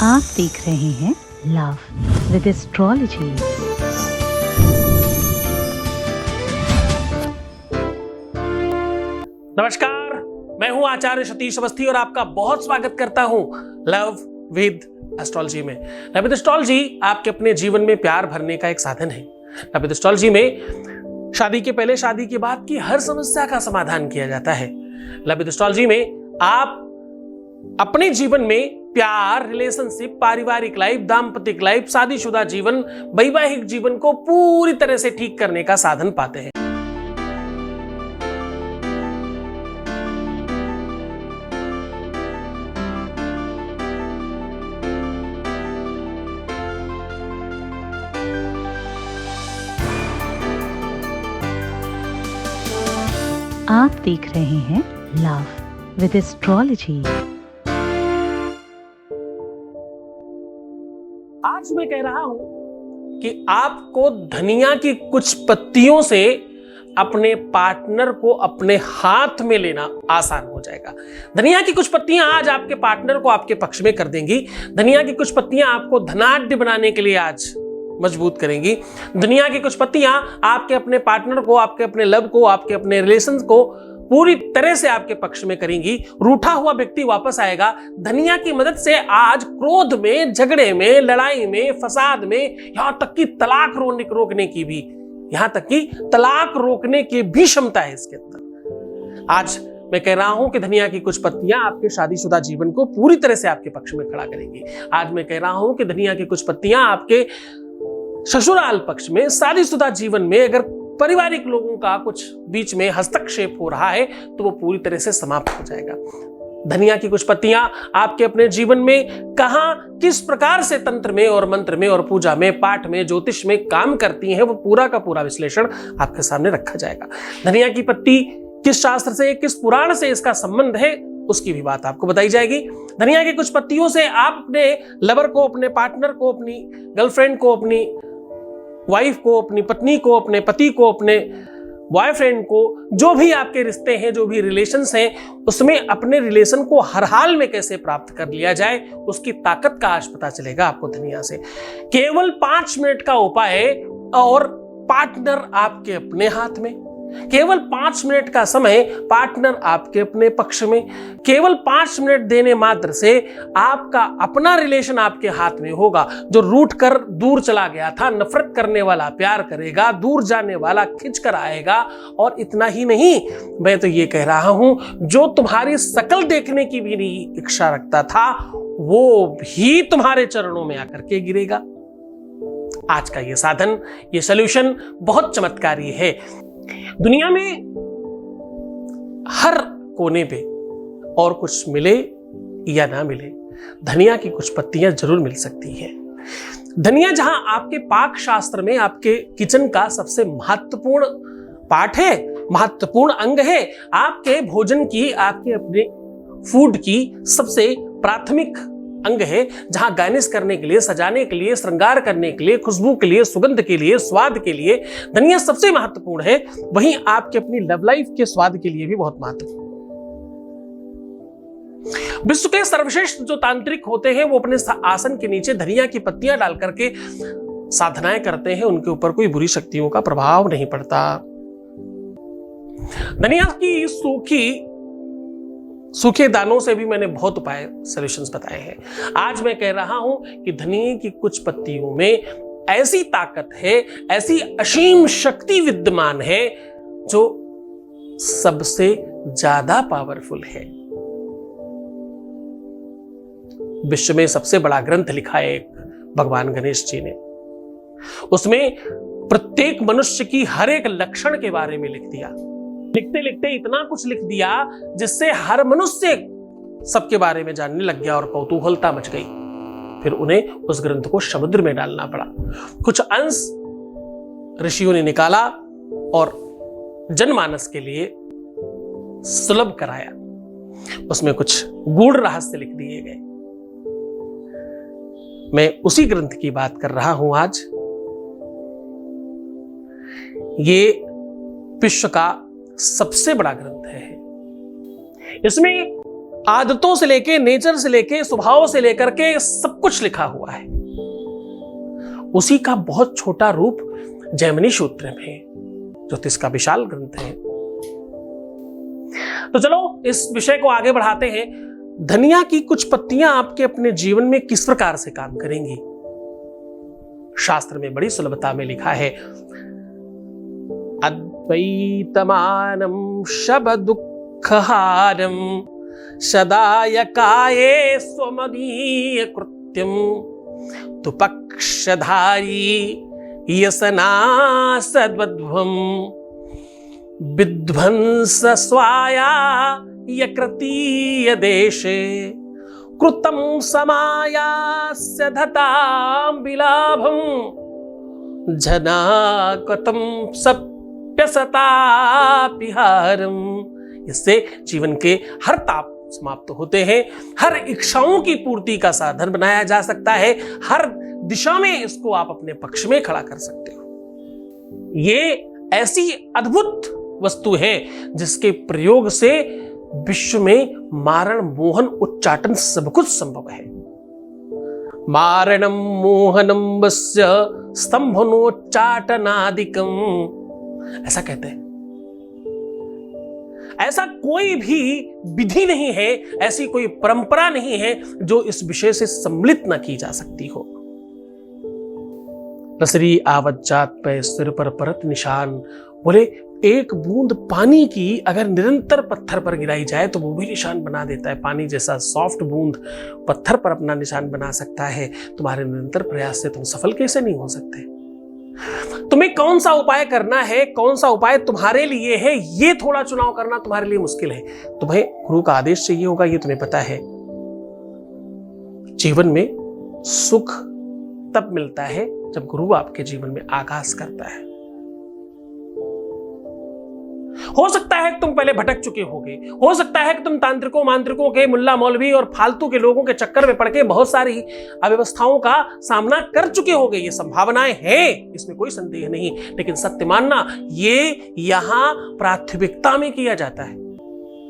आप देख रहे हैं लव विद एस्ट्रोलॉजी। नमस्कार, मैं हूं आचार्य सतीश अवस्थी और आपका बहुत स्वागत करता हूं लव विद एस्ट्रोलॉजी में। लव विद एस्ट्रोलॉजी आपके अपने जीवन में प्यार भरने का एक साधन है। लव विद एस्ट्रोलॉजी में शादी के पहले, शादी के बाद की हर समस्या का समाधान किया जाता है। लव विद एस्ट्रोलॉजी में आप अपने जीवन में प्यार, रिलेशनशिप, पारिवारिक लाइफ, दाम्पतिक लाइफ, शादीशुदा जीवन, वैवाहिक जीवन को पूरी तरह से ठीक करने का साधन पाते हैं। आप देख रहे हैं लव विद एस्ट्रोलॉजी। आज मैं कह रहा हूं कि आपको धनिया की कुछ पत्तियों से अपने पार्टनर को अपने हाथ में लेना आसान हो जाएगा। धनिया की कुछ पत्तियां आज आपके पार्टनर को आपके पक्ष में कर देंगी। धनिया की कुछ पत्तियां आपको धनाढ्य बनाने के लिए आज मजबूत करेंगी। दुनिया की कुछ पत्तियां आपके अपने पार्टनर को, आपके अपने लव को, आपके अपने रिलेशन को पूरी तरह से आपके पक्ष में करेंगी। रूठा हुआ व्यक्ति वापस आएगा। धनिया की मदद से आज क्रोध में, झगड़े में, लड़ाई में, फसाद में, यहां तक कि तलाक रोकने की भी, यहां तक कि तलाक रोकने की भी क्षमता है इसके अंदर। आज मैं कह रहा हूं कि धनिया की कुछ पत्तियां आपके शादीशुदा जीवन को पूरी तरह से आपके पक्ष में खड़ा करेंगी। आज मैं कह रहा हूं कि धनिया की कुछ पत्तियां आपके ससुराल पक्ष में, शादीशुदा जीवन में अगर पारिवारिक लोगों का कुछ बीच में हस्तक्षेप हो रहा है तो वो पूरी तरह से समाप्त हो जाएगा। धनिया की कुछ पत्तियां आपके अपने जीवन में कहां, किस प्रकार से तंत्र में और मंत्र में और पूजा में, पाठ में, ज्योतिष में काम करती हैं, वो पूरा का पूरा विश्लेषण आपके सामने रखा जाएगा। धनिया की पत्ती किस शास्त्र से, किस पुराण से इसका संबंध है, उसकी भी बात आपको बताई जाएगी। धनिया की कुछ पत्तियों से आप अपने लवर को, अपने पार्टनर को, अपनी गर्लफ्रेंड को, अपनी वाइफ को, अपनी पत्नी को, अपने पति को, अपने बॉयफ्रेंड को, जो भी आपके रिश्ते हैं, जो भी रिलेशंस हैं, उसमें अपने रिलेशन को हर हाल में कैसे प्राप्त कर लिया जाए, उसकी ताकत का आज पता चलेगा आपको धनिया से। केवल 5 मिनट का उपाय है और पार्टनर आपके अपने हाथ में। केवल 5 मिनट का समय, पार्टनर आपके अपने पक्ष में। केवल 5 मिनट देने मात्र से आपका अपना रिलेशन आपके हाथ में होगा। जो रूठ कर दूर चला गया था, नफरत करने वाला प्यार करेगा, दूर जाने वाला खिंच कर आएगा। और इतना ही नहीं, मैं तो ये कह रहा हूं, जो तुम्हारी शकल देखने की भी नहीं इच्छा रखता था, वो भी तुम्हारे चरणों में आकर के गिरेगा। आज का ये साधन, ये सॉल्यूशन बहुत चमत्कारी है। दुनिया में हर कोने पे और कुछ मिले या ना मिले, धनिया की कुछ पत्तियां जरूर मिल सकती हैं। धनिया जहां आपके पाक शास्त्र में आपके किचन का सबसे महत्वपूर्ण पार्ट है, महत्वपूर्ण अंग है, आपके भोजन की, आपके अपने फूड की सबसे प्राथमिक अंग है, जहां गार्निश करने के लिए, सजाने के लिए, श्रृंगार करने के लिए, खुशबू के लिए, सुगंध के लिए, स्वाद के लिए धनिया सबसे महत्वपूर्ण है। वहीं आपके अपनी लव लाइफ के स्वाद के लिए भी बहुत महत्वपूर्ण। विश्व के सर्वश्रेष्ठ जो तांत्रिक होते हैं, वो अपने आसन के नीचे धनिया की पत्तियां डाल करके साधनाएं करते हैं। उनके ऊपर कोई बुरी शक्तियों का प्रभाव नहीं पड़ता। धनिया की सूखे दानों से भी मैंने बहुत उपाय, सॉल्यूशंस बताए हैं। आज मैं कह रहा हूं कि धनिया की कुछ पत्तियों में ऐसी ताकत है, ऐसी असीम शक्ति विद्यमान है, जो सबसे ज्यादा पावरफुल है। विश्व में सबसे बड़ा ग्रंथ लिखा है भगवान गणेश जी ने। उसमें प्रत्येक मनुष्य की हर एक लक्षण के बारे में लिख दिया। लिखते लिखते इतना कुछ लिख दिया जिससे हर मनुष्य सबके बारे में जानने लग गया और कौतूहलता मच गई। फिर उन्हें उस ग्रंथ को समुद्र में डालना पड़ा। कुछ अंश ऋषियों ने निकाला और जनमानस के लिए सुलभ कराया। उसमें कुछ गूढ़ रहस्य लिख दिए गए। मैं उसी ग्रंथ की बात कर रहा हूं आज। ये विश्व का सबसे बड़ा ग्रंथ है। इसमें आदतों से लेके, नेचर से लेके, स्वभाव से लेकर के सब कुछ लिखा हुआ है। उसी का बहुत छोटा रूप जैमिनी सूत्र में, ज्योतिष का विशाल ग्रंथ है। तो चलो इस विषय को आगे बढ़ाते हैं। धनिया की कुछ पत्तियां आपके अपने जीवन में किस प्रकार से काम करेंगी। शास्त्र में बड़ी सुलभता में लिखा है, अद्वैतमानं शब दुःखहारं सदायकाये स्वमदीय कृत्यं तु पक्षधारी यसना सद्वध्वं विध्वंस स्वाया यकृतीय देशे कृतं समायास्य धतां विलाभं जनाकतं सप्यसतापिहारम्। इससे जीवन के हर ताप समाप्त होते हैं, हर इच्छाओं की पूर्ति का साधन बनाया जा सकता है, हर दिशा में इसको आप अपने पक्ष में खड़ा कर सकते हो। ये ऐसी अद्भुत वस्तु है जिसके प्रयोग से विश्व में मारण, मोहन, उच्चाटन सब कुछ संभव है। मारणम मोहनम वस्य स्तंभनोच्चाटनादिकम, ऐसा कहते हैं। ऐसा कोई भी विधि नहीं है, ऐसी कोई परंपरा नहीं है जो इस विषय से सम्मिलित न की जा सकती हो। रसरी आवत जात पे सिर पर परत निशान, बोले एक बूंद पानी की अगर निरंतर पत्थर पर गिराई जाए तो वो भी निशान बना देता है। पानी जैसा सॉफ्ट बूंद पत्थर पर अपना निशान बना सकता है। तुम्हारे निरंतर प्रयास से तुम सफल कैसे नहीं हो सकते। तुम्हें कौन सा उपाय करना है, कौन सा उपाय तुम्हारे लिए है, ये थोड़ा चुनाव करना तुम्हारे लिए मुश्किल है। तुम्हें गुरु का आदेश चाहिए होगा, ये तुम्हें पता है। जीवन में सुख तब मिलता है जब गुरु आपके जीवन में आगाज करता है। हो सकता है कि तुम पहले भटक चुके होगे, हो सकता है कि तुम तांत्रिकों, मांत्रिकों के, मुल्ला मौलवी और फालतू के लोगों के चक्कर में पड़ के बहुत सारी अव्यवस्थाओं का सामना कर चुके होगे। ये संभावनाएं हैं, इसमें कोई संदेह नहीं, लेकिन सत्य मानना ये यहां प्राथमिकता में किया जाता है।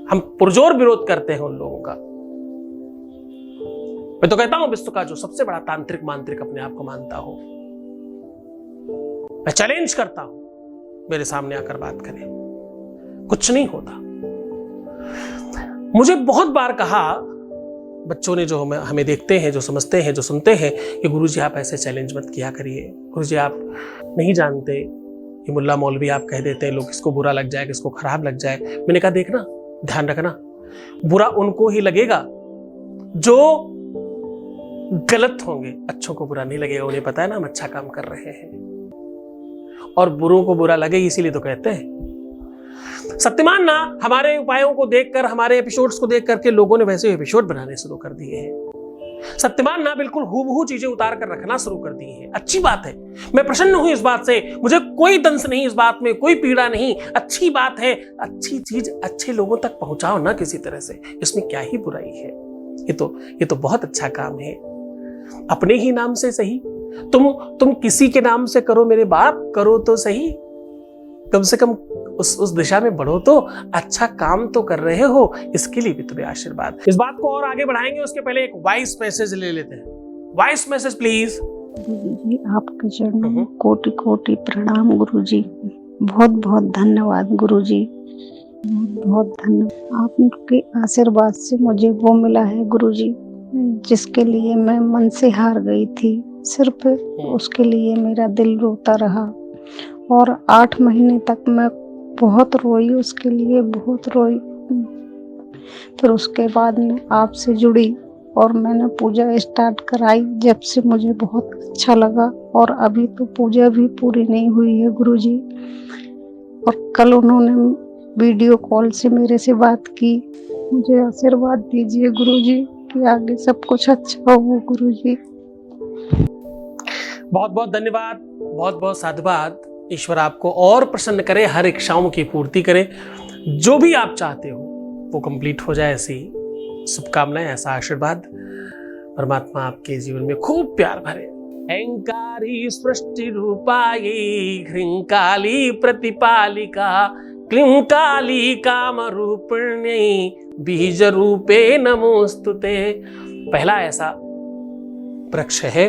हम पुरजोर विरोध करते हैं उन लोगों का। मैं तो कहता हूं विश्व का जो सबसे बड़ा तांत्रिक मांत्रिक अपने आप को मानता हो, मैं चैलेंज करता हूं, मेरे सामने आकर बात करें। कुछ नहीं होता। मुझे बहुत बार कहा बच्चों ने, जो हमें देखते हैं, जो समझते हैं, जो सुनते हैं, कि गुरुजी आप ऐसे चैलेंज मत किया करिए, गुरुजी आप नहीं जानते, ये मुल्ला मौलवी आप कह देते हैं, लोग किसको बुरा लग जाए, किसको खराब लग जाए। मैंने कहा देखना, ध्यान रखना, बुरा उनको ही लगेगा जो गलत होंगे, अच्छों को बुरा नहीं लगेगा। उन्हें पता है ना हम अच्छा काम कर रहे हैं, और बुरों को बुरा लगे इसीलिए तो कहते हैं। सत्यमान ना, हमारे उपायों को देखकर, हमारे एपिसोड्स को देख करके लोगों ने वैसे एपिसोड बनाने शुरू कर दिए हैं। सत्यमान ना बिल्कुल हूबहू चीजें उतार कर रखना शुरू कर दी हैं। अच्छी बात है, मैं प्रसन्न हूं इस बात से, मुझे कोई दंश नहीं इस बात में, कोई पीड़ा नहीं। अच्छी बात है, अच्छी चीज अच्छे लोगों तक पहुंचाओ ना किसी तरह से, इसमें क्या ही बुराई है। ये तो बहुत अच्छा काम है। अपने ही नाम से सही, तुम किसी के नाम से करो, मेरे बाप करो तो सही, कम से कम उस दिशा में बढ़ो तो, अच्छा काम तो कर रहे हो, इसके लिए भी तुम्हें आशीर्वाद। इस बात को और आगे बढ़ाएंगे, उसके पहले एक वॉइस मैसेज ले लेते हैं। Voice message please. गुरुजी आपके चरणों में कोटि कोटि प्रणाम गुरुजी, बहुत बहुत धन्यवाद गुरुजी, बहुत बहुत धन्यवाद। आपके आशीर्वाद से मुझे वो मिला है गुरुजी जिसके लिए मैं मन से हार गई थी। सिर्फ उसके लिए मेरा दिल रोता रहा और 8 महीने तक मैं बहुत रोई, उसके लिए बहुत रोई। फिर उसके बाद में आपसे जुड़ी और मैंने पूजा स्टार्ट कराई, जब से मुझे बहुत अच्छा लगा। और अभी तो पूजा भी पूरी नहीं हुई है गुरुजी, और कल उन्होंने वीडियो कॉल से मेरे से बात की। मुझे आशीर्वाद दीजिए गुरुजी कि आगे सब कुछ अच्छा हो गुरुजी। बहुत बहुत धन्यवाद, बहुत बहुत साधुवाद। ईश्वर आपको और प्रसन्न करे, हर इच्छाओं की पूर्ति करे, जो भी आप चाहते हो वो कंप्लीट हो जाए, ऐसी शुभकामनाएं, ऐसा आशीर्वाद परमात्मा आपके जीवन में खूब प्यार भरे। अहंकारी सृष्टि रूपायी ह्रींकाली प्रतिपालिका क्लीं काली काम रूपिण्यै बीज रूपे नमोस्तुते। पहला ऐसा वृक्ष है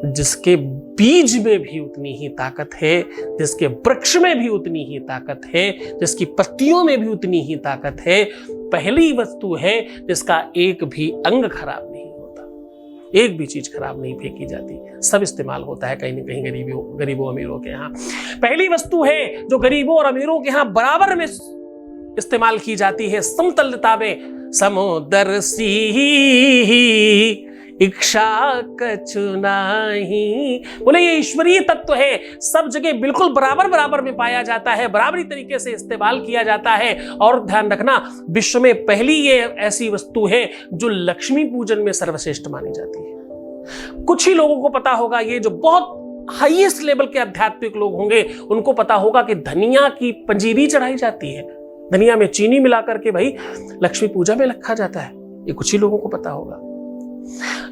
जिसके बीज में भी उतनी ही ताकत है, जिसके वृक्ष में भी उतनी ही ताकत है, जिसकी पत्तियों में भी उतनी ही ताकत है। पहली वस्तु है जिसका एक भी अंग खराब नहीं होता, एक भी चीज खराब नहीं फेंकी जाती, सब इस्तेमाल होता है कहीं न कहीं गरीबों अमीरों के यहाँ। पहली वस्तु है जो गरीबों और अमीरों के यहाँ बराबर में इस्तेमाल की जाती है, समतलता में। समुद्र सी इच्छा कछु नाही। बोले ये ईश्वरीय तत्व है, सब जगह बिल्कुल बराबर में पाया जाता है, बराबरी तरीके से इस्तेमाल किया जाता है। और ध्यान रखना, विश्व में पहली ये ऐसी वस्तु है जो लक्ष्मी पूजन में सर्वश्रेष्ठ मानी जाती है। कुछ ही लोगों को पता होगा, ये जो बहुत हाईएस्ट लेवल के आध्यात्मिक लोग होंगे उनको पता होगा कि धनिया की पंजीरी चढ़ाई जाती है, धनिया में चीनी मिलाकर के भाई लक्ष्मी पूजा में रखा जाता है। ये कुछ ही लोगों को पता होगा।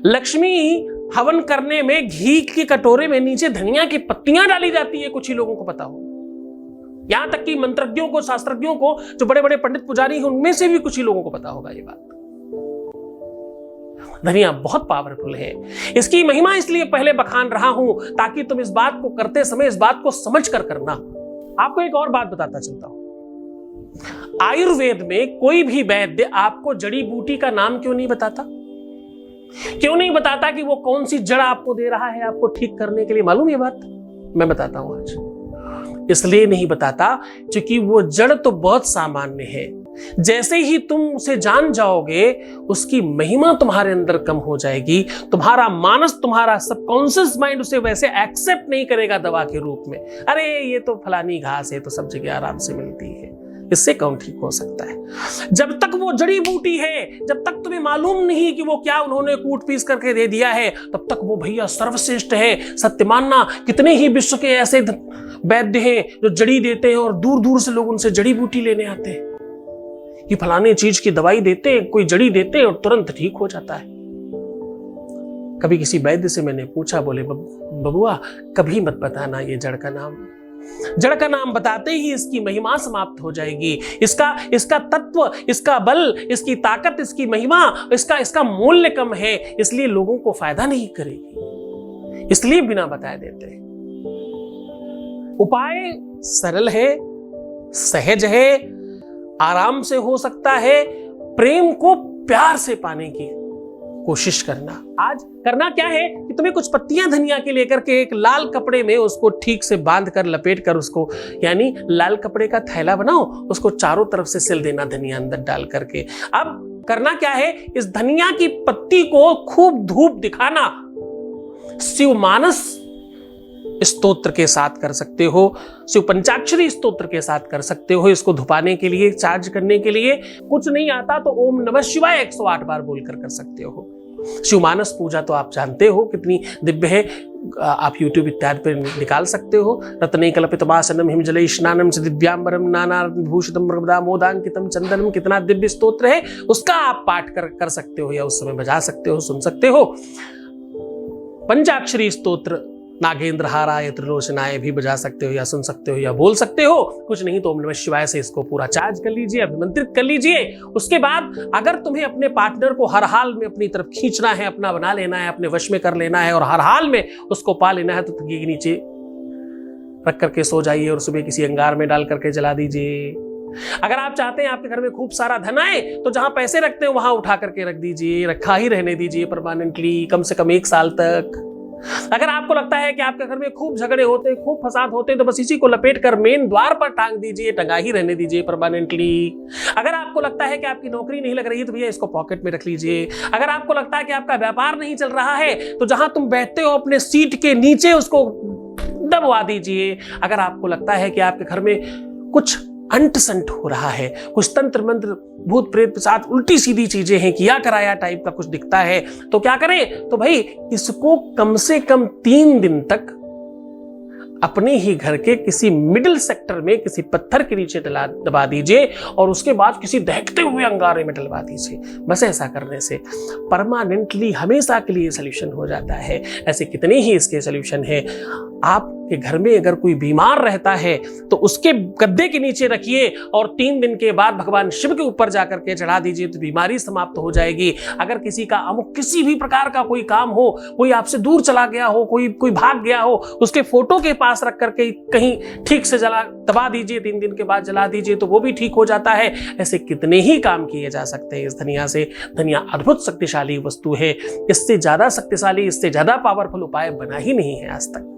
लक्ष्मी हवन करने में घी के कटोरे में नीचे धनिया की पत्तियां डाली जाती है, कुछ ही लोगों को पता होगा। यहां तक कि मंत्रज्ञों को, शास्त्रज्ञों को, जो बड़े बड़े पंडित पुजारी हैं, उनमें से भी कुछ ही लोगों को पता होगा ये बात। धनिया बहुत पावरफुल है। इसकी महिमा इसलिए पहले बखान रहा हूं ताकि तुम इस बात को करते समय इस बात को समझ कर करना। आपको एक और बात बताता चलता हूं, आयुर्वेद में कोई भी वैद्य आपको जड़ी बूटी का नाम क्यों नहीं बताता? क्यों नहीं बताता कि वो कौन सी जड़ आपको दे रहा है आपको ठीक करने के लिए? मालूम ये बात? मैं बताता हूं आज। इसलिए नहीं बताता क्योंकि वो जड़ तो बहुत सामान्य है, जैसे ही तुम उसे जान जाओगे उसकी महिमा तुम्हारे अंदर कम हो जाएगी। तुम्हारा मानस, तुम्हारा सबकॉन्शियस माइंड उसे वैसे एक्सेप्ट नहीं करेगा दवा के रूप में। अरे ये तो फलानी घास है, तो सब जगह आराम से मिलती है, इससे कौन ठीक हो सकता है? जब तक वो जड़ी बूटी है, जब तक तुम्हें मालूम नहीं कि वो क्या उन्होंने कूट पीस करके दे दिया है, तब तक वो भैया सर्वश्रेष्ठ है। सत्य मानना, कितने ही विश्व के ऐसे वैद्य हैं जो जड़ी देते हैं और दूर दूर से लोग उनसे जड़ी बूटी लेने आते हैं कि फलाने चीज की दवाई देते हैं, कोई जड़ी देते हैं और तुरंत ठीक हो जाता है। कभी किसी वैद्य से मैंने पूछा, बोले बबुआ कभी मत बताना ये जड़ का नाम। जड़ का नाम बताते ही इसकी महिमा समाप्त हो जाएगी। इसका तत्व, इसका बल, इसकी ताकत, इसकी महिमा, इसका मूल्य कम है, इसलिए लोगों को फायदा नहीं करेगी, इसलिए बिना बताए देते हैं। उपाय सरल है, सहज है, आराम से हो सकता है। प्रेम को प्यार से पाने की कोशिश करना। आज करना क्या है कि तुम्हें कुछ पत्तियां धनिया के लेकर के एक लाल कपड़े में उसको ठीक से बांध कर, लपेट कर, उसको यानी लाल कपड़े का थैला बनाओ, उसको चारों तरफ से सिल देना धनिया अंदर डाल करके। अब करना क्या है, इस धनिया की पत्ती को खूब धूप दिखाना। शिव मानस स्तोत्र के साथ कर सकते हो, शिव पंचाक्षरी स्तोत्र के साथ कर सकते हो। इसको धुपाने के लिए, चार्ज करने के लिए कुछ नहीं आता तो ओम नमः शिवाय 108 बार बोलकर कर सकते हो। शिव मानस पूजा तो आप जानते हो कितनी दिव्य है, आप YouTube इत्यादि पर निकाल सकते हो। रत्ने कल्पितवासनम हिमजले स्नानम च दिव्यांबरम नानाभूषितम मोदांकितम चंदनम, कितना दिव्य स्तोत्र है, उसका आप पाठ कर सकते हो या उस समय बजा सकते हो, सुन सकते हो। पंचाक्षरी स्तोत्र नागेंद्र हाराय त्रिलोचनाय भी बजा सकते हो या सुन सकते हो या बोल सकते हो। कुछ नहीं तो ओम नमः शिवाय से इसको पूरा चार्ज कर लीजिए, अभिमंत्रित कर लीजिए। उसके बाद अगर तुम्हें अपने पार्टनर को हर हाल में अपनी तरफ खींचना है, अपना बना लेना है, अपने वश में कर लेना है और हर हाल में उसको पा लेना है, तो तकिए के नीचे रख करके सो जाइए और सुबह किसी अंगार में डाल करके जला दीजिए। अगर आप चाहते हैं आपके घर में खूब सारा धन आए, तो जहां पैसे रखते हो वहां उठा करके रख दीजिए, रखा ही रहने दीजिए परमानेंटली, कम से कम 1 साल तक। अगर आपको लगता है कि आपके घर में खूब झगड़े होते हैं, खूब फसाद होते हैं, तो बस इसी को लपेट कर मेन द्वार पर टांग दीजिए, टंगा ही रहने दीजिए परमानेंटली। अगर आपको लगता है कि आपकी नौकरी नहीं लग रही है, तो भैया इसको पॉकेट में रख लीजिए। अगर आपको लगता है कि आपका व्यापार नहीं चल रहा है, तो जहां तुम बैठते हो अपने सीट के नीचे उसको दबवा दीजिए। अगर आपको लगता है कि आपके घर में कुछ अंट संट हो रहा है, कुछ तंत्र मंत्र, भूत प्रेत पिशाच, उल्टी सीधी चीजें हैं, किया कराया टाइप का कुछ दिखता है, तो क्या करें? तो भाई इसको कम से कम 3 दिन तक अपने ही घर के किसी मिडिल सेक्टर में किसी पत्थर के नीचे दबा दीजिए और उसके बाद किसी दहकते हुए अंगारे में डलवा दीजिए। बस ऐसा करने से परमानेंटली हमेशा के लिए सोल्यूशन हो जाता है। ऐसे कितने ही इसके सोल्यूशन है। आप कि घर में अगर कोई बीमार रहता है तो उसके गद्दे के नीचे रखिए और 3 दिन के बाद भगवान शिव के ऊपर जाकर के चढ़ा दीजिए तो बीमारी समाप्त हो जाएगी। अगर किसी का किसी भी प्रकार का कोई काम हो, कोई आपसे दूर चला गया हो, कोई भाग गया हो, उसके फोटो के पास रख करके कहीं ठीक से दबा दीजिए, 3 दिन के बाद जला दीजिए तो वो भी ठीक हो जाता है। ऐसे कितने ही काम किए जा सकते हैं इस धनिया से। धनिया अद्भुत शक्तिशाली वस्तु है, इससे ज्यादा शक्तिशाली, इससे ज्यादा पावरफुल उपाय बना ही नहीं है आज तक।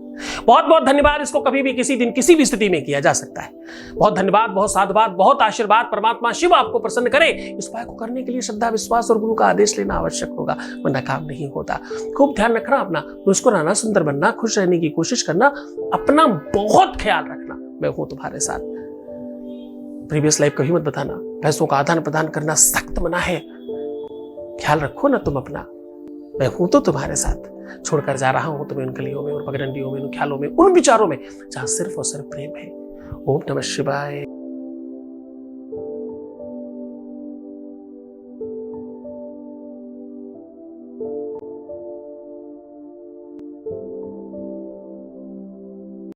बहुत बहुत धन्यवाद। इसको कभी भी किसी दिन किसी भी स्थिति में किया जा सकता है। बहुत धन्यवाद, बहुत साधुवाद, बहुत आशीर्वाद। परमात्मा शिव आपको प्रसन्न करे। इस उपाय को करने के लिए श्रद्धा, विश्वास और गुरु का आदेश लेना आवश्यक होगा, वरना काम नहीं होता। खूब ध्यान रखना अपना, मुस्कुराना, सुंदर बनना, खुश रहने की कोशिश करना, अपना बहुत ख्याल रखना। मैं हूं तुम्हारे साथ। प्रीवियस लाइफ कभी मत बताना। पैसों का आदान प्रदान करना सख्त मना है। ख्याल रखो ना तुम अपना। मैं हूं तो तुम्हारे साथ। छोड़कर जा रहा हूं तुम्हें उन गलियों में और पगडंडियों में, उन ख्यालों में, उन विचारों में जहां सिर्फ और सिर्फ प्रेम है। ओम नमः शिवाय।